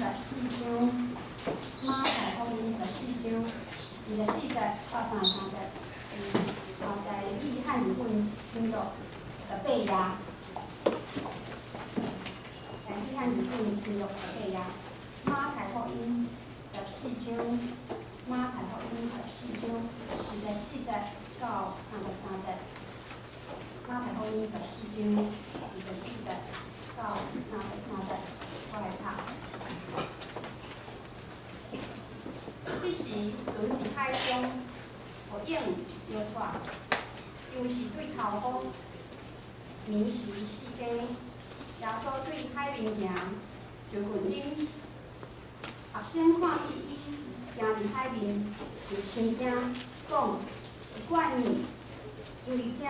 14章，马太福音14章24节到33节，后在约翰福音进度18页，在约翰福音进度18页，马太福音14章，马太福音14章24节到33节，马太福音14章24节到33节。 我来读。迄时，船伫海中，互影摇带，因为是对头风，暝时四更，耶稣对海面行，就群饮。学生看见伊行伫海面，就生惊，讲是怪物，因为惊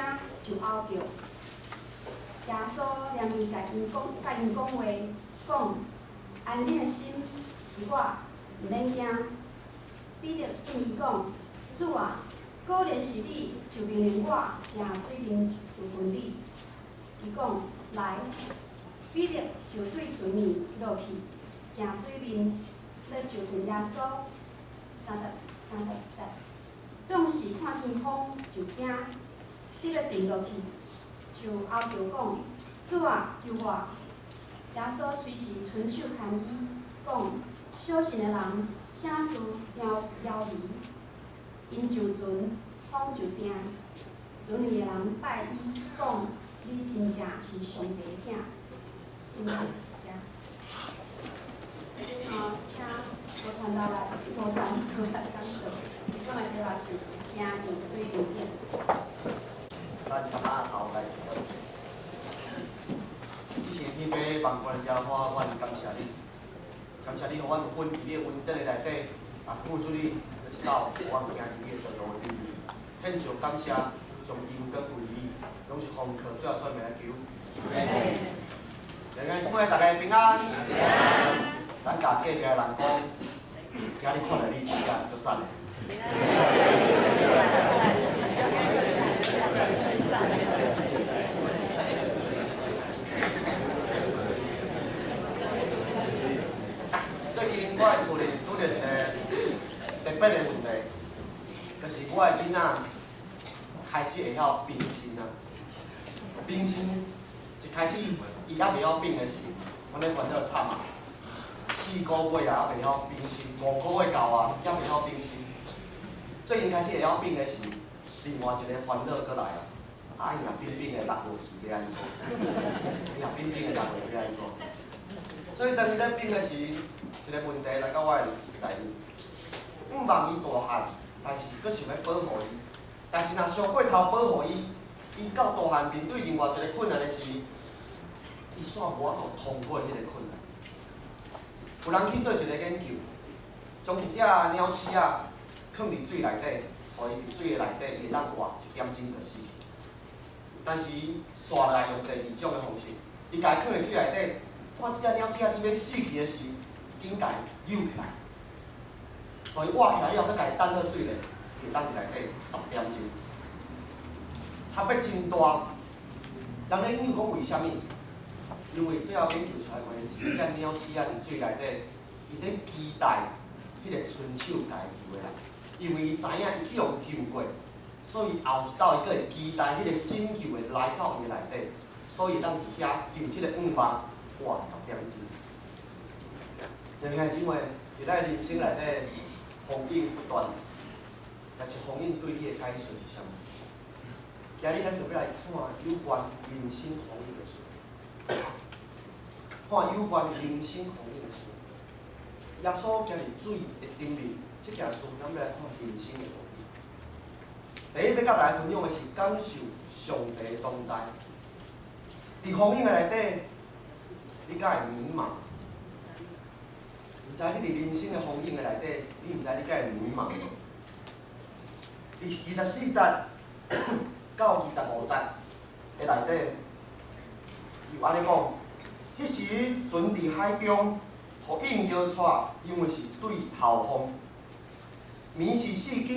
就嗷叫。耶稣连面甲因讲话。 讲，安恁的心是我，毋免惊。彼得应伊讲，主啊，果然是你，就命令我行水面就近你。伊讲，来，彼得就对船面落去，行水面，要就近耶稣。30节，总是看见风就惊，彼得沉落去，就嗷叫讲，主啊，救我！ 耶稣随时伸手牵伊，讲：小心的人，啥事要离。因上船，风就停。船里的人拜伊，讲：你真正是上帝的囝。先来遮。请无传道来讲座，今日计划是行伫水面顶。咱三下头来。 天父万般的耶和华，阮感谢你，感谢你，互阮有份伫你的恩典的内底，付出你就是到阮行伫你的道路里面，献上感谢，将因跟归你，拢是奉靠最后选民来求。大家祝福大家平安。咱家隔壁的人讲，今日看到你真正足赞的。 我的厝里拄着一个特别的问题，就是我的囡仔开始会晓变心啊。变心一开始伊还袂晓变的时，阮咧烦恼惨啊。4个月啊还袂晓变心，5个月到啊还袂晓变心。最近开始会晓变的时，另外一个烦恼过来啊。伊若变变的6个月要安怎？伊若变变的6个月要安怎？所以当伊咧变的时， 一个问题来到我的内面，毋望伊大汉，但是佫想要保护伊。但是若上过头保护伊，伊到大汉面对另外一个困难的时，伊煞无法度通过迄个困难。有人去做一个研究，将一只鸟鼠仔放伫水内底，互伊伫水的内底会当活1点钟就死去。但是伊煞来用第2种的方式，伊家放伫水内底，看即只鸟鼠仔伫要死去的时， 紧甲伊扭起来，互伊活起来以后，佮家己等好水咧，会等伫内底10点钟，差别真大。人咧研究讲为虾米？因为最后研究出来原因是，迄只鸟鼠仔伫水内底，伊咧期待迄个伸手家己救回来，因为伊知影伊去互救过，所以后一道伊佫会期待迄个拯救会来到伊内底，所以当伫遐用即个5万活10点钟。 弟兄姊妹，伫咱人生内底，风景不断，但是风景对你的解说是啥物？今日咱就要来看有关人生风景的书，看有关人生风景的书。耶稣今日水的顶面，这件书咱要来看人生的风景。第一要甲大家分享的是感受上帝的同在。伫风景的内底，你敢会迷茫？ 毋知你伫人生的风景的内底，你毋知你敢会迷茫无？24节到25节的内底，有安尼讲：迄时船伫海中，互影摇带，因为是对头风。暝是4更，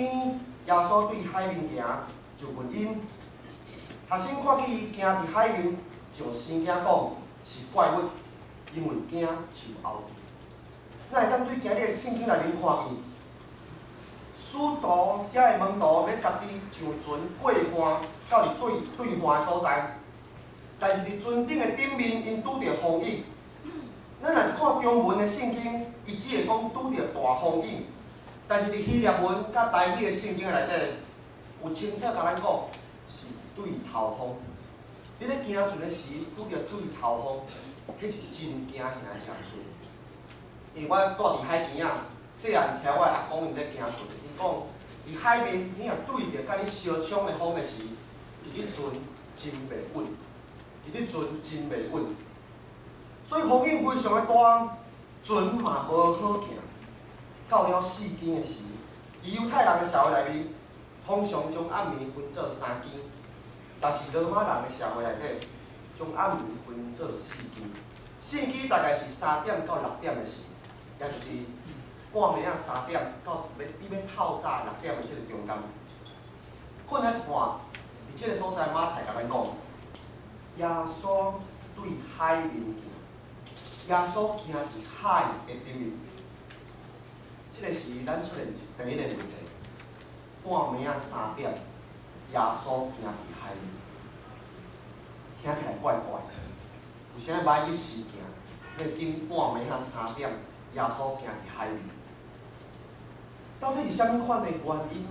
耶稣对海面行，就群饮。学生看见伊行伫海面，就生惊讲是怪物，因为惊受后。咱会当对今日的圣经内面看见，使徒遮的门徒要家己上船过岸，到伫对岸的所在，但是伫船顶的顶面因拄着风雨。咱若是看中文的圣经，伊只会讲拄着大风雨，但是伫希腊文甲台语的圣经内底，有清楚甲咱讲是对头风。你咧行船的时拄着对头风，迄是真惊吓的时阵。因为我住伫海边仔，细汉听我的阿公因咧行船，因讲伫海面你若对着甲你相冲的风的时，伊迄船真袂稳，伊迄船真袂稳。所以风雨非常的大，船嘛无好行。到了四更的时，伫犹太人的社会内面，通常将暗暝分做3更，但是罗马人的社会内底，将暗暝分做4更。4更大概是3点到6点的时，也就是半暝啊3点到你要透早6点的即个中间。困了一半，伫即个所在，马太甲咱讲，耶稣对海面行。耶稣行伫海的顶面，即个是咱出现第一个问题。半暝啊3点，耶稣行伫海面，听起来怪怪的。有啥歹去时行？要紧半暝啊3点，耶稣行伫海面，到底是啥物款的原因？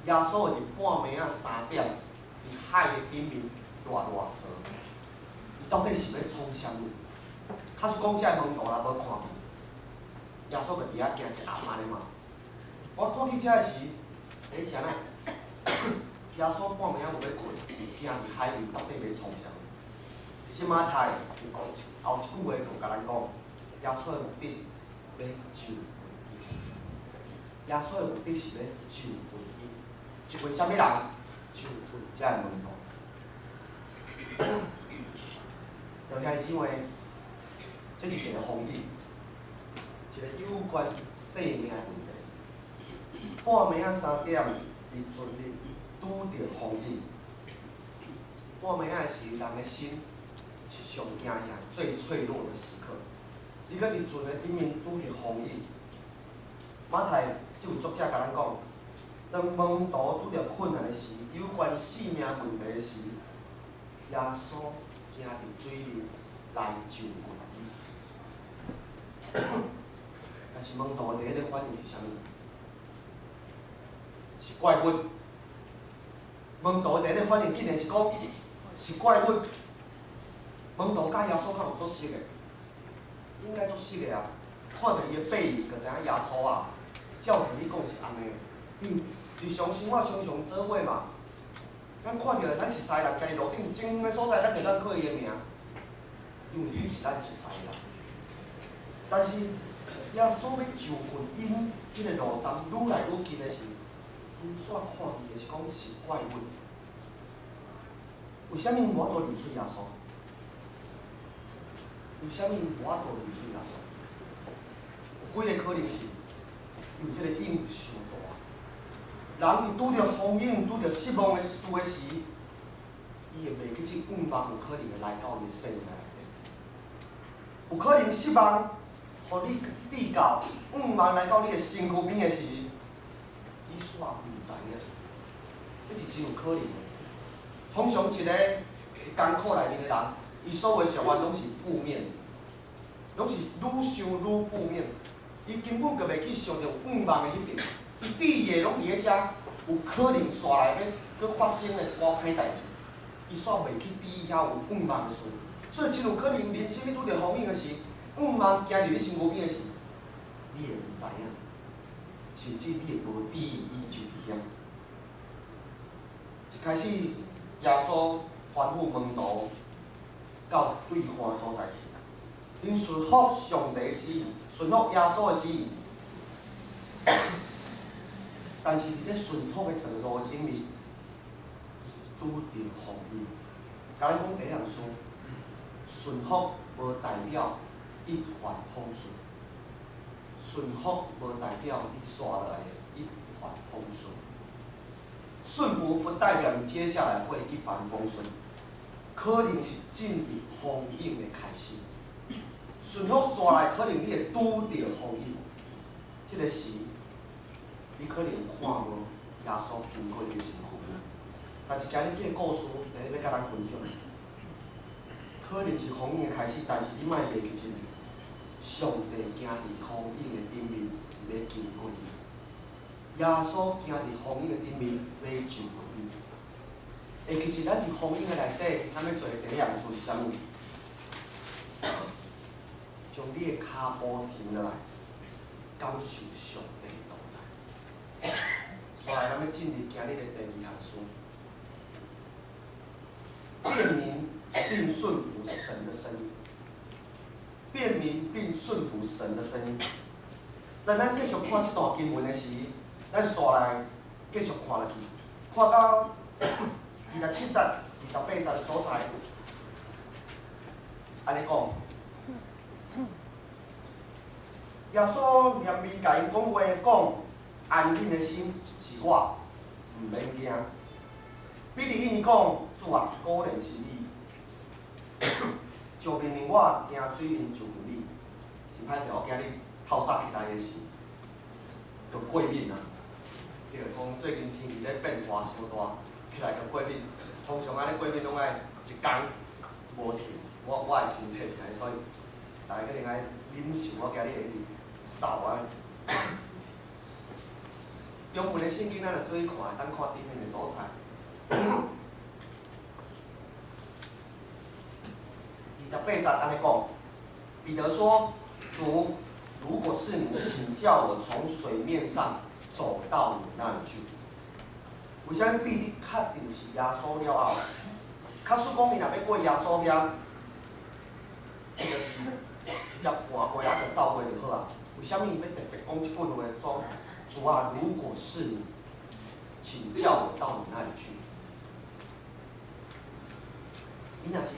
耶稣会伫半暝啊3点，伫海的顶面热踅？伊到底是要创啥物？假使讲，遮个门徒若无看见，耶稣就伫遐行一暗安尼嘛。我看去遮个时，是安怎？耶稣半暝啊有要困，行伫海面，到底要创啥物？其实马太有讲后一句话，就甲咱讲，耶稣的目的要救魂伊。耶稣的目的是要救魂伊，救魂啥物人？救魂遮个门徒。兄弟姊妹。这是一个风雨，一个有关生命的问题。半暝啊3点，伫船里拄着风雨。半暝啊是人的心是上惊吓、最脆弱的时刻。你搁伫船的顶面拄着风雨。马太即位作者甲咱讲，当门徒拄着困难的时，有关性命问题的时，耶稣行伫水面来救我。但是门徒第一个反应是啥物？是怪物。门徒第一个反应竟然是讲是怪物。门徒甲耶稣敢有足熟的？应该足熟的啊！看到伊的背影，就知影耶稣啊，照同你讲是安尼的。日常生活常常做伙嘛，咱看到咱是西人，家己路顶有种个所在，咱会当靠伊的名，因为迄是咱是西人。但是耶稣要救魂因，迄个路站愈来愈近的时，因煞看见的是讲是怪物。为虾米无法度认出耶稣？为虾米无法度认出耶稣？有几个可能性？有即个影伤大。人伊拄着风影、拄着失望的事的时，伊会袂记即愿望有可能会来到伊生命内底。有可能失望。互你知到愿望来到你的身躯边的时，你煞毋知影，这是真有可能的。通常一个艰苦内面的人，伊所有的想法拢是负面，拢是愈想愈负面。伊根本就袂去想着愿望的迄边，伊注意拢伫咧遮，有可能煞来要发生的一寡歹代志，伊煞袂去注意遐有愿望的事。所以真有可能人生你拄着风雨的时，愿望行入你身躯边的时，你会毋知影，甚至你会无注意伊就伫遐。一开始，耶稣吩咐门徒到对岸所在去，因顺服上帝的旨意，顺服耶稣的旨意。但是伫这顺服的道路顶面，拄着风雨。甲咱讲第一样事，顺服无代表一帆风顺，顺服无代表你刷来的一帆风顺，顺服不代表你接下来会一帆风顺，可能是进入风影的开始。顺福刷来，可能你会拄到风雨。这个时，你可能看到耶稣经过你的身躯。但是今日这个故事，要甲咱分享，可能是风雨的开始，但是你莫袂记住，上帝行伫风雨的顶面要经过你。耶稣行伫风雨的顶面要救你。会记住咱伫风雨的内底，咱要做的第一样事是啥物？将你的骹步停落来，感受上帝的同在。所以，咱要进入今日的第二项事。辨明并顺服神的声音，辨明并顺服神的声音。那咱继续看这段经文的时，咱刷来继续看落去，看到27节、28节的所在，安尼讲，耶稣念味甲因讲话，讲安静的心是我，毋免惊。彼得因伊讲，主啊，果然是你，就命令我行水面就近你。真歹势，我今日透早起来的时，就过敏啊。就是讲最近天气咧变化伤大，起来就过敏。通常安尼过敏拢爱一工无停。我的身体是安尼，所以大家一定爱忍受我今日的嗽啊。中文的圣经咱就做去看，当看顶面的所在。28节安尼讲，彼得说：“主，如果是你，请叫我从水面上走到你那里去。”为啥彼得确定是耶稣了后？假使讲伊若要过耶稣遐，伊就是直接换过啊，就走过就好啊。为啥物伊要特别讲即句话？说：“主啊，如果是你，请叫我到你那里去。”伊若是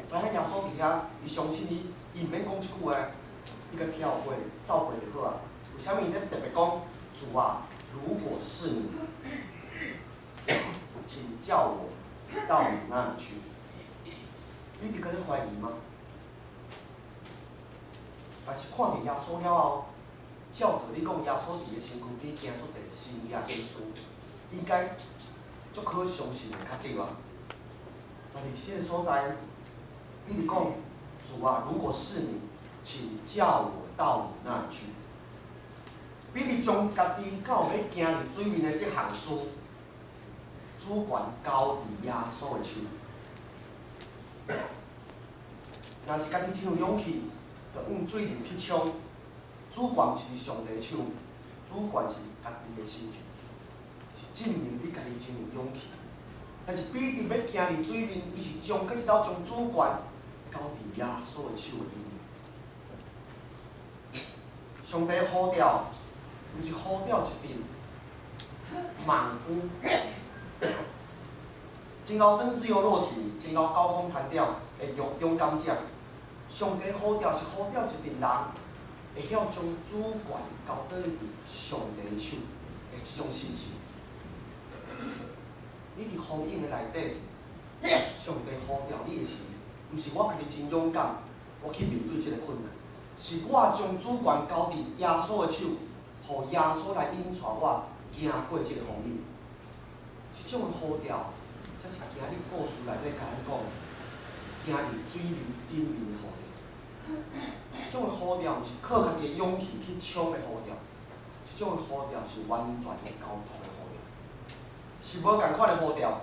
知影耶稣伫遐，伊相信你，伊毋免讲即句话，伊甲跳过、走过就好啊。为啥物伊咧特别讲主啊？如果是你，请叫我到你那里去。你伫搁咧怀疑吗？但是看见耶稣了后，照道理讲，耶稣伫个身躯边行足侪神迹奇事，应该足可相信的，较对啊。但是即个所在，彼得讲：“主啊，如果是你，请叫我到你那里去。”彼得将家己到要行入水面的这项事，主权交伫耶稣的手。若是家己真有勇气，就往水面去冲，主权是上帝的手，主权是家己的身上，是证明你家己真有勇气。但是彼得要行入水面，伊是将搁一道将主权交伫耶稣的手里面。上帝呼召，毋是呼召一阵莽夫，真高深自由落体，真高高空弹跳的勇敢者。上帝呼召是呼召一阵人，会晓将主权交倒伫上帝的手的即种信心。你伫风雨的内底，上帝呼召你的时，毋是我家己真勇敢，我去面对即个困难，是我将主权交伫耶稣的手，互耶稣来引带我行过即个风雨。即种的呼召，才是今日故事内底甲咱讲，行入水面顶面的呼召。即种的呼召，毋是靠家己的勇气去冲的呼召，即种的呼召是完全的交托的呼召。是无共款的呼召，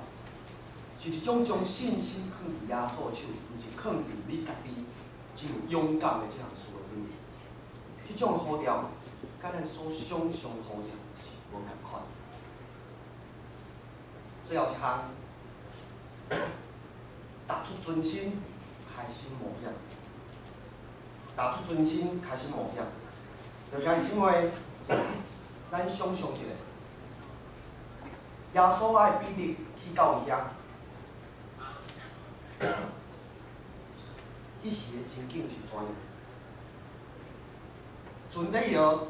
是一种将信心放伫耶稣的手，毋是放伫你家己真有勇敢的即项事的里面。即种的呼召，甲咱所想象的呼召是无共款。最后一项，踏出尊心，开始冒险。踏出尊心，开始冒险。就像即话，咱想象一下。耶稣爱彼得去到伊遐，迄时的情景是怎样？船咧摇，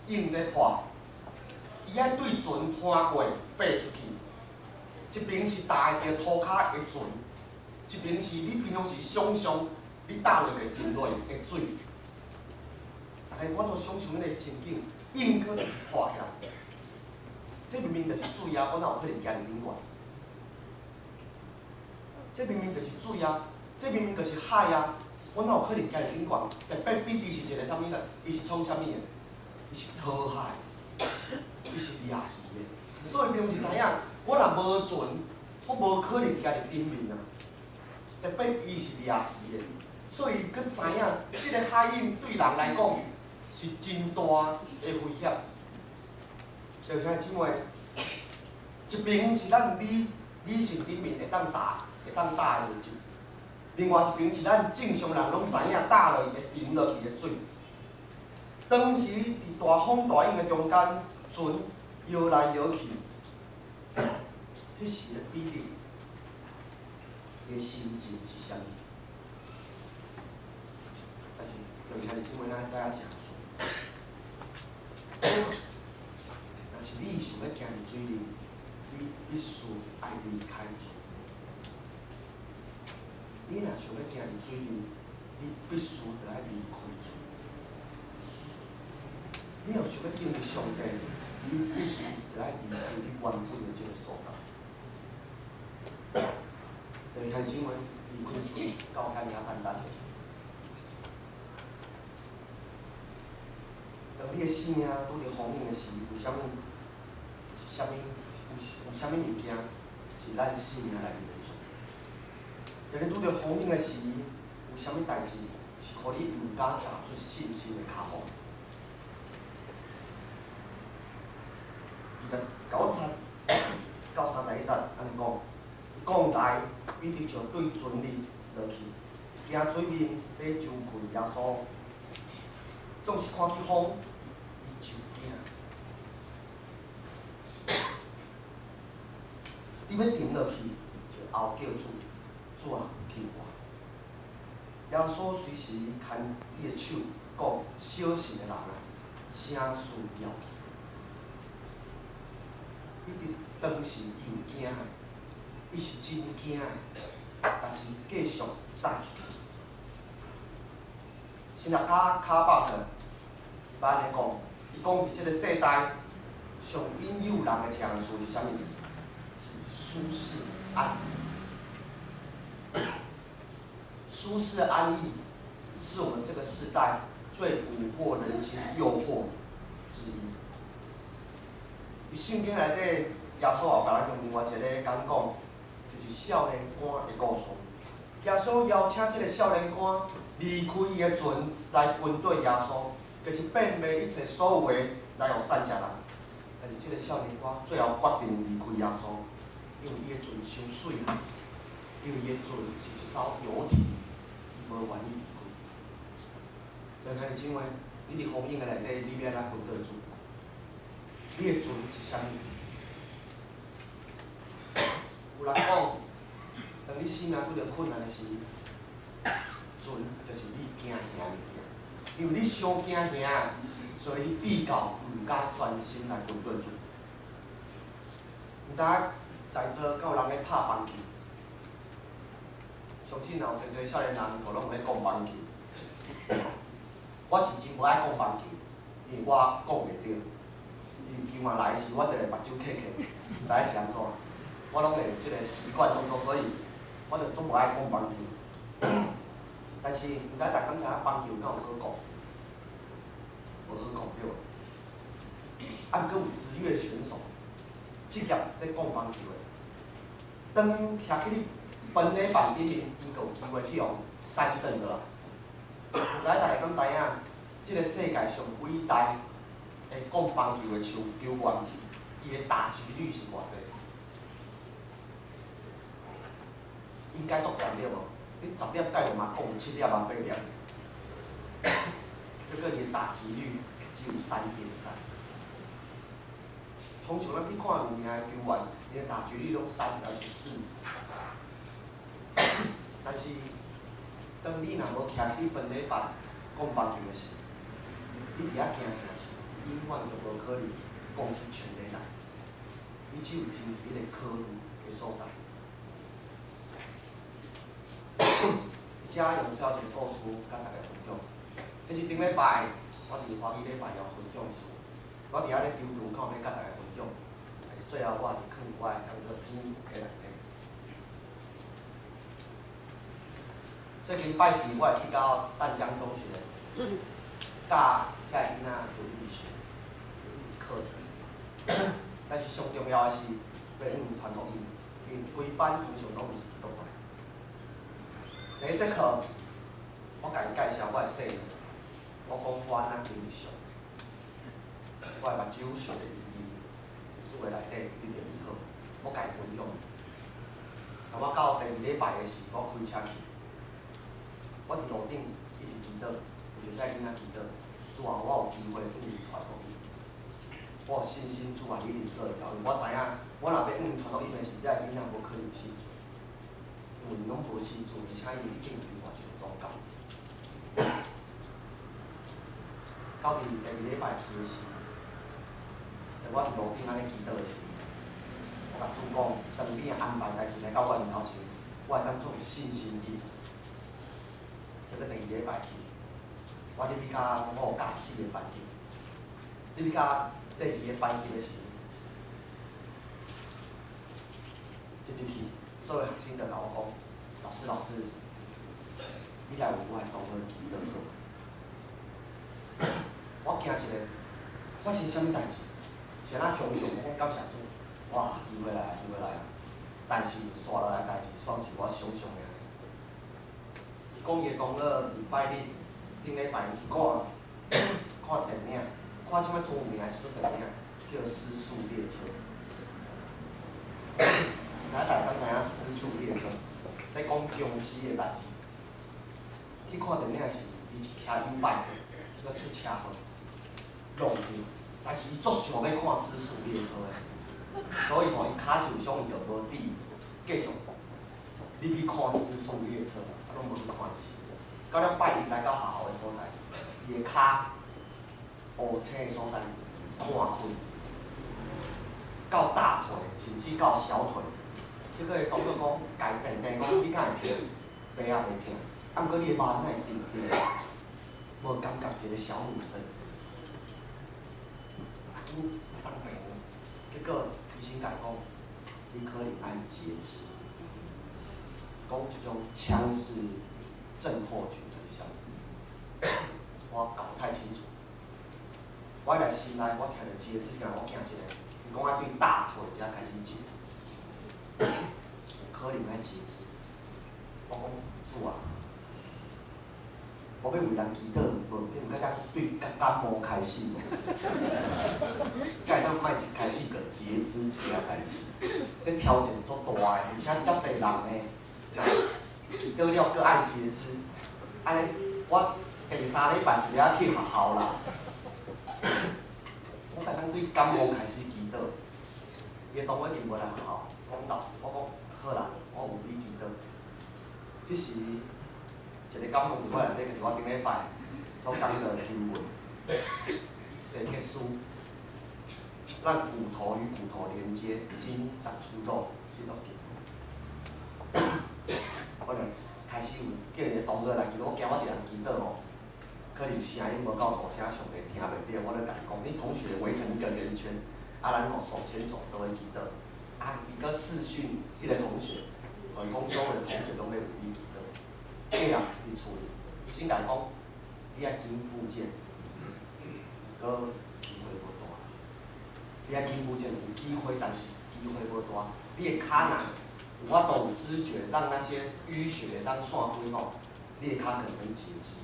影咧破，伊爱对船翻过爬出去。一边是大个涂骹的船，一边是你平常时想象你打落去沉落去的水，大概我都想象迄个情景，应搁就是破起来。这明明就是水啊，我哪有可能行入冷泉？这明明就是水啊，这明明就是海啊，我哪有可能行入冷泉？特别比伊是一个啥物呢？伊是创啥物的？伊是讨海，伊是掠鱼的。所以并是知影，我若无船，我无可能行入顶面啊。特别伊是掠鱼的，所以佮知影，即个海涌对人来讲是真大的威胁。就兄姊妹，一边是咱理性顶面会当打的落去，另外一边是咱正常人拢知影打落去会沉落去的水。当时伫大风大浪的中间，船摇来摇去，迄时的比利，伊的心情是啥物？但是，就兄姊妹，咱知影诚顺。若是你想要行入水里，你必须爱离开船。你若想要行入水里，你必须得爱离开船。你若想要敬畏上帝，你必须得爱离开你原本的这个所在。弟兄姊妹，离开船，到遐尔简单。当你的生命拄着风雨的时，有啥物？是啥物？有啥物物件是咱生命内面的船？当你拄着风雨的时，有啥物代志是互你毋敢踏出信心的脚步？伊就甲我到31节安尼讲，伊讲来，彼得就对船里落去，惊水面要周困耶稣，总是看见风，伊就惊。你要沉落去，就后叫主，主啊救我！耶稣随时牵伊的手，讲：小心的人啊，声势要紧。彼得当时伊有惊的，伊是真惊的，但是继续踏出去。现在卡巴特，安尼讲，伊讲伫即个世代上引诱人的强处是啥物？舒适安逸。舒适安逸是我们这个时代最蛊惑人心、诱惑之一。伫圣经内底，耶稣也甲咱用另外一个讲，就是少年官的故事。耶稣邀请这个少年官离开伊的船来跟对耶稣，就是变卖一切所有的来互善食人。但是这个少年官最后决定离开耶稣，因为伊的船伤水啦，因为伊的船是一艘游艇，伊无愿意离开。所以，兄姊妹，你伫风景的内底，你要安怎分对主？你的船是啥物？有人讲，当你生命拄着困难的时，船就是你惊吓的物件，因为你伤惊吓，所以你比较毋敢专心来跟对主。毋知在座敢有人咧拍棒球？相信若有真侪少年人，都拢有咧讲棒球。我是真无爱讲棒球，因为我讲袂着。球嘛来时，我就会目睭揢揢，毋知是安怎。我拢会即个习惯动作，所以我就总无爱讲棒球。但是毋知大家知影棒球敢有好讲？无好讲对无？啊，毋过有职业选手，职业咧讲棒球的，当因徛去你本垒板顶面，因就有机会去互三振落来。毋知大家敢知影？即个世界上伟大会讲棒球的球员，伊的打击率是偌济？应该足强对无？你10粒解嘛讲7粒啊8粒，结果伊的打击率只有3.3。通常咱去看有名的球员，伊的打击率拢3还是4。但是，当你若无徛伫本垒板讲棒球的时，你伫遐惊吓时，永远就无可能讲出全垒来。你只有听迄个考虑的所在。即家用最后一个故事甲大家分享。迄是顶礼拜，我伫花语礼拜了分享时，我伫遐咧抽场口要甲大家分享。最后我是囥我的工作片个内底。最近拜时，我会去到淡江中学，教囝仔读历史课程。但是上重要的是要用传福音，因为规班通常拢毋是基督徒。第一节课，我甲伊介绍我的细汉，我讲我安怎经历上，我的目睭上的意义，主的内底一点一刻，我甲伊分享。但我到第二礼拜的时，我开车去。我伫路顶一直祈祷，有在囡仔祈祷，主啊，我有机会去传福音。我有信心，主啊，你一定做会到。因为我知影，我若要传福音的时，遮个囡仔无可能信主，因为伊拢无信主，而且伊敬虔完全宗教。到第二礼拜去的时，我伫路顶安尼祈祷的时，我甲主讲，当你安排代志来到我面头前，我会当做信心去做。叫做第二礼拜去，我入去甲我有教4个班级，入去甲第2个班级的时，入去所有学生就甲我讲，老师，你来为我的同学祈祷好。我惊一个发生啥物代志，是安怎汹涌，我讲感谢主，哇，机会来啊！但是刷落来代志，煞毋是我想象的。讲伊个同学礼拜日顶礼拜去看电影，看即摆最有名的一出电影叫《失速列车》。知影大家知影《失速列车》？咧讲僵尸的代志。去看电影时，伊是骑U-bike，结果出车祸，撞去。但是伊足想要看《失速列车》的，所以吼伊骹受伤，伊就无底继续入去看《失速列车》。拢无去看是，到了拜一来到学校的所在，伊个骹乌青的所在断开，到大腿，甚至到小腿。结果伊同学讲，家定定讲，你敢会疼？爸也袂疼，啊，毋过你个肉哪会硬硬？无感觉一个小女生，生病了。结果医生甲伊讲，你可能爱截肢。讲即种腔式症候群的项目，我搞不太清楚。我来心内，我听着截肢时，我惊一个，伊讲爱对大腿才开始截，有可能爱截肢。我讲主啊，我要为人祈祷，无这毋甲对感冒开始无？该当莫一开始就截肢这件代志，这挑战足大的，而且遮侪人呢。祈祷了，搁爱截肢，安尼我第3礼拜是要去学校啦。我刚刚对感冒开始祈祷，伊个同学就无来学校，讲老师，我讲好啦，我有你祈祷。迄时一个感动伫我内底，就是我顶礼拜所讲的经文，神的书，让骨头与骨头连接，筋长出肉，迄种经。我就开始有叫伊个同学来，其实我惊我一人祈祷吼，可能声音无够大声，上帝听袂到，我就甲伊讲，你同学围成一个圆圈，咱吼手牵手做伙祈祷。伊个视讯迄个同学，伊讲所有的同学拢要为你祈祷。这样伫厝里，医生甲伊讲，你爱经复健，搁机会无大。你爱经复健有机会，但是机会无大。你个骹若有法度有知觉，让那些淤血当散开吼，你个骹可能截肢。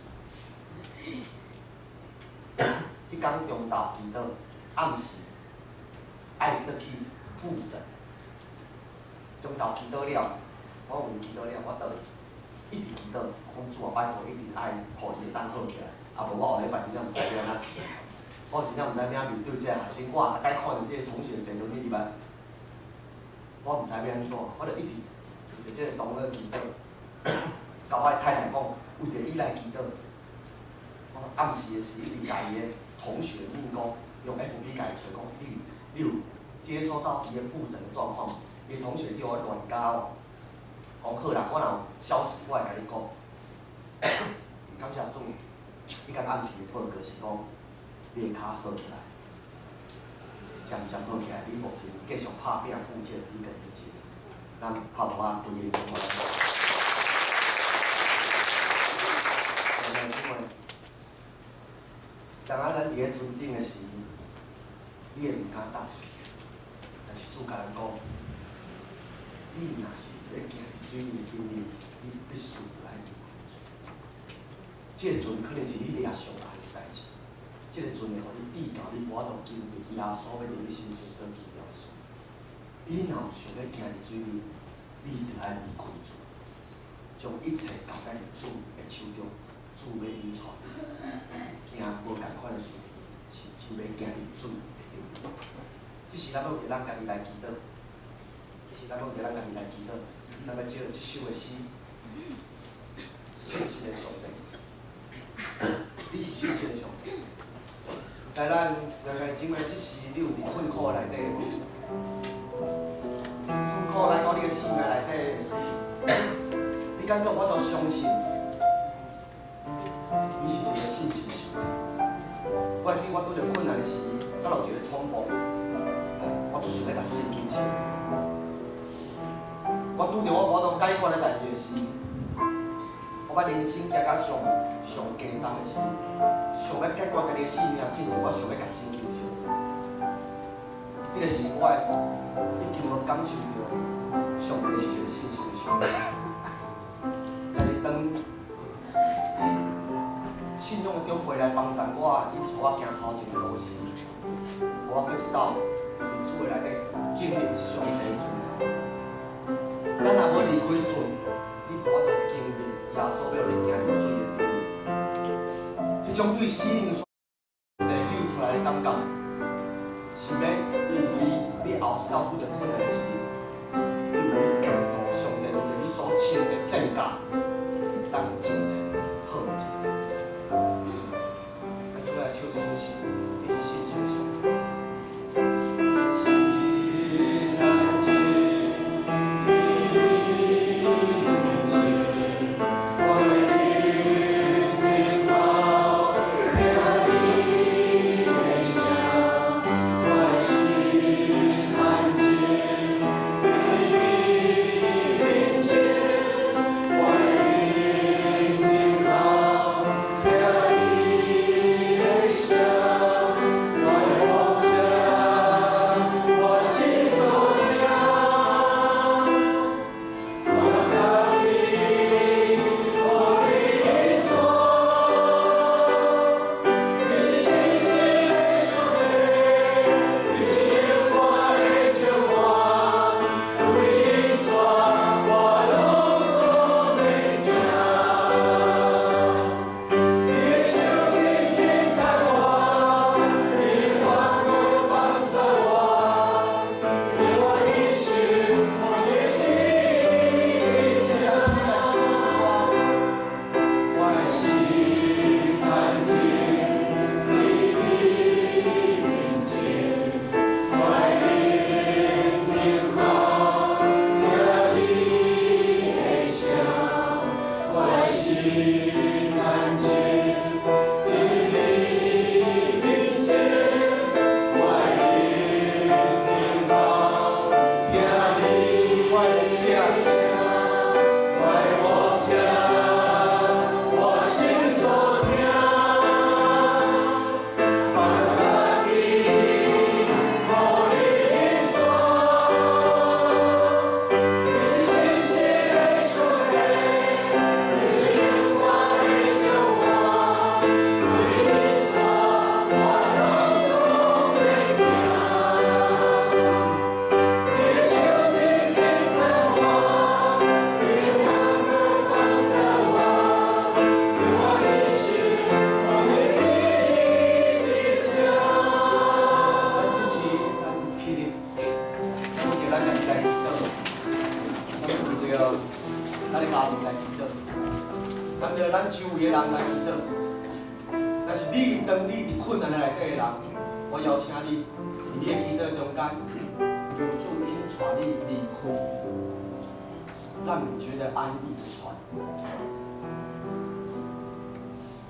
迄天中昼祈祷，暗时爱倒去复诊。中昼祈祷了，我有祈祷了，我倒一直祈祷，我讲主啊，拜托一定爱互伊当好起来，啊无我后礼拜真正毋知要安怎去，我真正毋知要面对这个学生，我大概看到这个同学坐轮椅入来。我毋知要安怎，我就一直为着这个同学祈祷，甲我太太讲，为着伊来祈祷。我暗时的时一直甲伊个同学问讲，用 FB 甲伊找讲，你有接收到伊个复诊状况？伊同学叫我乱加哦，讲好啦，我若有消息我会甲你讲。感谢主，迄间暗时的报就是讲，你的骹好起来，渐渐好起来，你目前继续拍拼复健，你家己节奏，咱拍拍啊，对你好。因为，当啊咱伫咧船顶的时，你会毋敢踏出去，但是主甲咱讲，你若是要行入水面顶面，你必须来离开船。这个船可能是你掠上来的代志，这个船会互你指导你我都经历耶稣要伫你身上做奇妙事。你若有想要行入水面，你就爱离开船，将一切交在主的手中。主要引带你，行无共款的事，是真要行入主的顶面。这是咱要为咱家己来祈祷，这是咱要为咱家己来祈祷。咱要借这首的诗，信心的上帝，你是信心的上帝。在咱两个姊妹这时，你有伫困苦内底，困苦来到你的生命内底，你感觉我都相信。伊是一个信心上帝。我会记我拄着困难时，我有一个冲动，我就想要甲圣经写。我拄着我无当解决的代志时，我捌人生行到上低层的时，想要解决家己的性命，进前我想要甲圣经写。迄个时我已经无感受到上帝是一个信心的上帝。但是当信仰的长辈来帮助我，引带我行头前的路时，我阁知道，伫主的内底经历上帝的存在。咱若无离开船，你无法度经历耶稣要你行入水的顶面。迄种对死命上帝流出来的感觉，是要你后一道拄着困难时，你有你见到上帝为你所请的正教，咱有清楚好的清楚。出来唱这首诗，你是信心的上帝。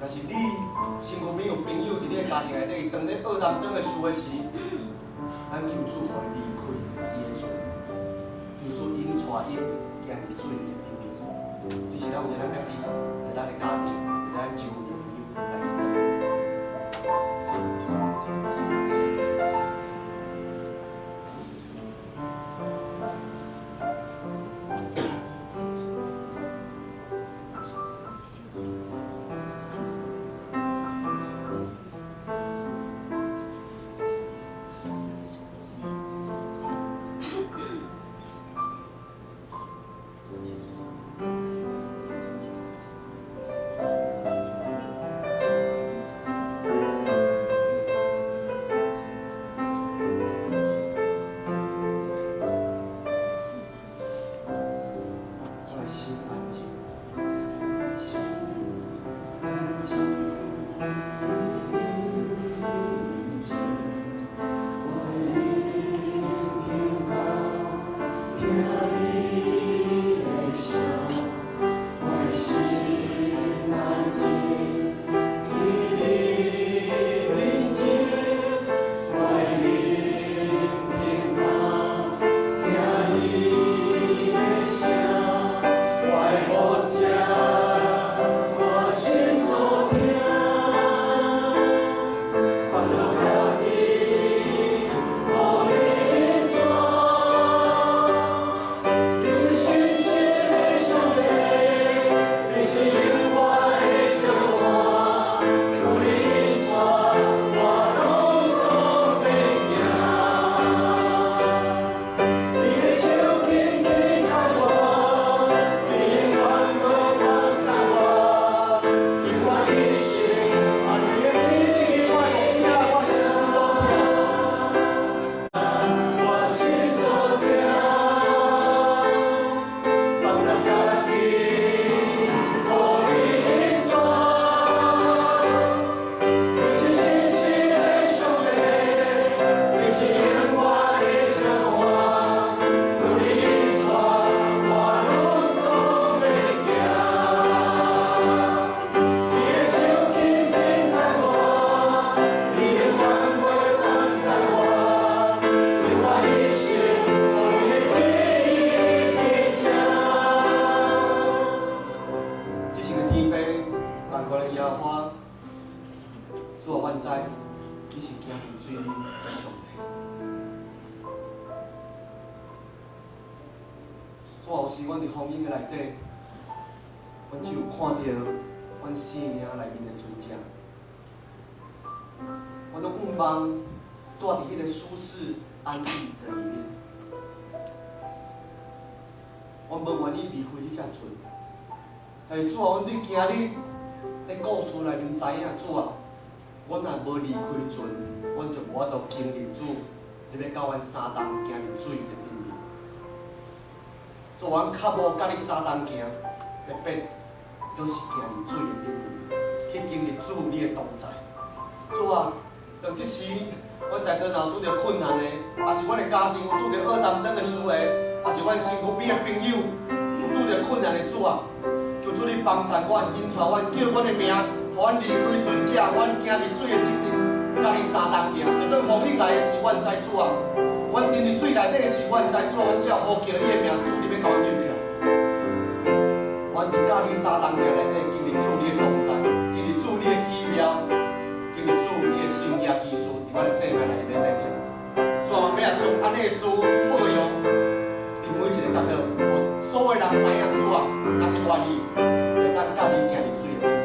若是你身躯边有朋友伫你的家庭内底，伊当咧恶人当的事的时，咱求主互伊离开伊的罪，求主引带因行入水的里面。这是咱为咱家己、为咱的家庭、为咱周围的朋友来祈祷。主啊，有时阮伫风雨的内底，阮只有看到阮生命内面的主者，我拢毋望住伫迄个舒适安逸的里面，我无愿意离开迄只船。但是主啊，阮对今日的故事内面知影，主啊，阮若无离开船，阮就无法度经历主，你要教阮三冬行入水的秘密。主啊，阮较无甲你三冬行，特别就是行入水的秘密，去经历主你的同在。主啊，当即时阮在座若有拄着困难的，也是阮的家庭有拄着恶担当的事的，也是阮身躯边的朋友有拄着困难的主啊，求主你帮助阮，引带阮，叫阮的名，互阮离开船只，阮行入水的里面，甲你三冬行。就算风雨来的时，阮知主啊，阮沉入水内底的时，阮知主啊，阮只要呼叫你的名，主你要甲阮救起来。阮伫甲你三冬行内底，经历主你的同在，经历主你的奇妙，经历主你的神迹奇事，伫阮的生命内面来面。主啊，要来将安尼的事报用，伫每一个角落，互所有人知影主啊，若是愿意，会当甲你行入水的里面。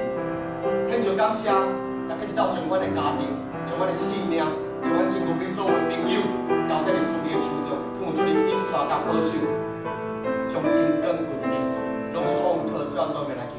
献上感谢，也开始到将阮的家庭，将阮的性命，将阮身躯边所有的朋友，交在主你的手中，盼主你引带甲保守，将因光归你，拢是奉靠主啊所命来求。